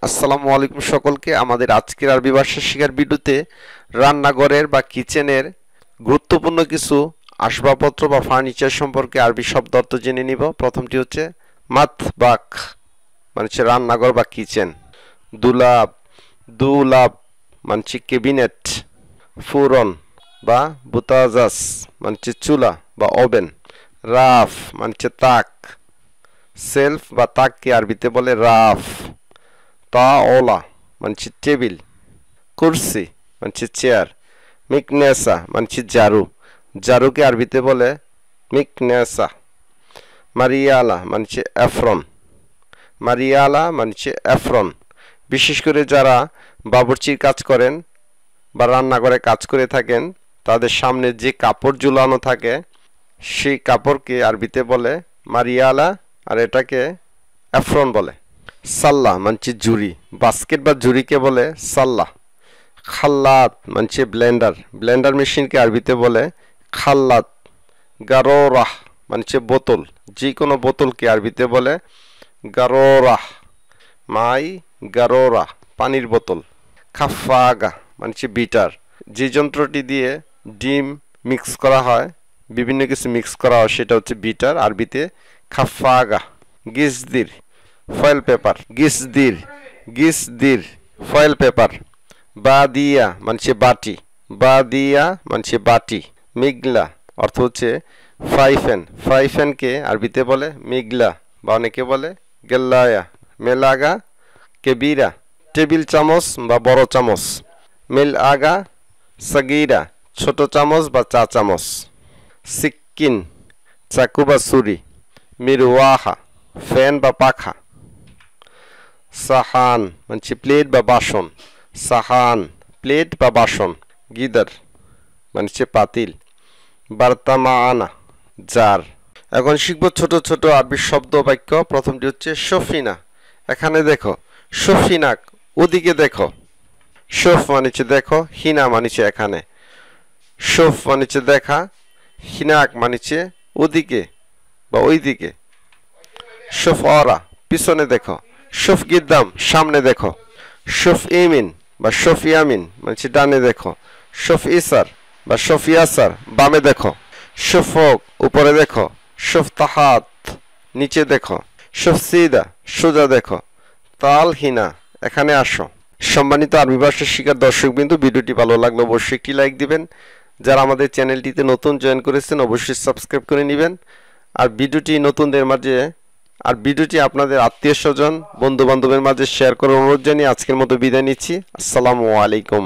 আসসালামু আলাইকুম সকলকে। আমাদের আজকের আরবি ভাষা শেখার ভিডিওতে রান্নাঘরের বা কিচেনের গুরুত্বপূর্ণ কিছু আসবাবপত্র বা ফার্নিচার সম্পর্কে আরবি শব্দ অর্থ জেনে নিব। প্রথমটি হচ্ছে মাতবাখ, মানে হচ্ছে রান্নাঘর বা কিচেন। দুলাব, দুলাব মানে হচ্ছে ক্যাবিনেট। ফুরন বা বুতাজাস মানে হচ্ছে চুলা বা ওভেন। রাফ মানে হচ্ছে তাক। সেলফ বা তাককে আরবিতে বলে রাফ। তাওলা মানে টেবিল। কুরসি মানে চেয়ার। মিকনেসা মানে ঝাড়ু, ঝাড়ুকে আরবিতে বলে মিকনেসা। মারিয়ালা মানে অ্যাফরন, মারিয়ালা মানে অ্যাফরন। বিশেষ করে যারা বাবুর্চির কাজ করেন বা রান্নাঘরে কাজ করে থাকেন, তাদের সামনে যে কাপড় ঝুলানো থাকে সেই কাপড়কে আরবিতে বলে মারিয়ালা, আর এটাকে অ্যাফরন বলে। সাল্লা মানে ঝুড়ি, বাস্কেট বা ঝুড়িকে বলে সাল্লা। খাল্লাত মানে ব্লেন্ডার, ব্লেন্ডার মেশিনকে আরবিতে বলে খাল্লাত। গারোরাহ মানে বোতল, যে কোনো বোতলকে আরবিতে বলে গারোরাহ। মাই গারোরাহ পানির বোতল। খাফাগা মানে বিটার, যে যন্ত্রটি দিয়ে ডিম মিক্স করা হয়, বিভিন্ন কিছু মিক্স করা হয়, সেটা হচ্ছে বিটার, আরবিতে খাফাগা। গিসদির ফয়েল পেপার, গিসদির, গিসদির ফয়েল পেপার। বাদিয়া মানে বাটি, বাদিয়া মানে বাটি। মিগলা অর্থ হচ্ছে ফ্রাই প্যান, ফ্রাই প্যানকে আরবিতে বলে মিগলা বা অনেকে বলে গেল্লায়া। মেলাগা কেবিরা টেবিল চামচ বা বড় চামচ। মিল আগা সাগিরা ছোট চামচ বা চা চামচ। সিক্কিন চাকু বা ছুরি। মিরওয়াহা ফ্যান বা পাখা। সাহান মানে প্লেট বা বাসন, সাহান প্লেট বা বাসন। গিদার মানে পাতিল। বার্তামানা জার। এখন শিখব ছোট ছোট আরবি শব্দ বাক্য। প্রথমটি হচ্ছে শফিনা। এখানে দেখো, শফিনাক ওদিকে দেখো। শফ মানে দেখো, হিনা মানে এখানে। শফ মানে দেখা, হিনাক মানে ওদিকে বা ওইদিকে। শফ অরা পিছনে দেখো। শফ গিদ্দাম সামনে দেখো। শফ ইমিন বা শফ ইয়ামিন মানে ডানে দেখো। শফ ইসার বা শফ ইয়াসার বামে দেখো। শফ ফোক উপরে দেখো। শফ তাহাত নিচে দেখো। শফ সিদা সোজা দেখো। তাল হিনা এখানে আসো। সম্মানিত আরবি ভাষা শিখার দর্শকবৃন্দু, ভিডিওটি ভালো লাগলে অবশ্যই একটি লাইক দিবেন। যারা আমাদের চ্যানেলটিতে নতুন জয়েন করেছেন অবশ্যই সাবস্ক্রাইব করে নেবেন। আর ভিডিওটি আপনাদের আত্মীয় স্বজন বন্ধু বান্ধবের মাঝে শেয়ার করার অনুরোধ জানিয়ে আজকের মতো বিদায় নিচ্ছি। আসসালামু আলাইকুম।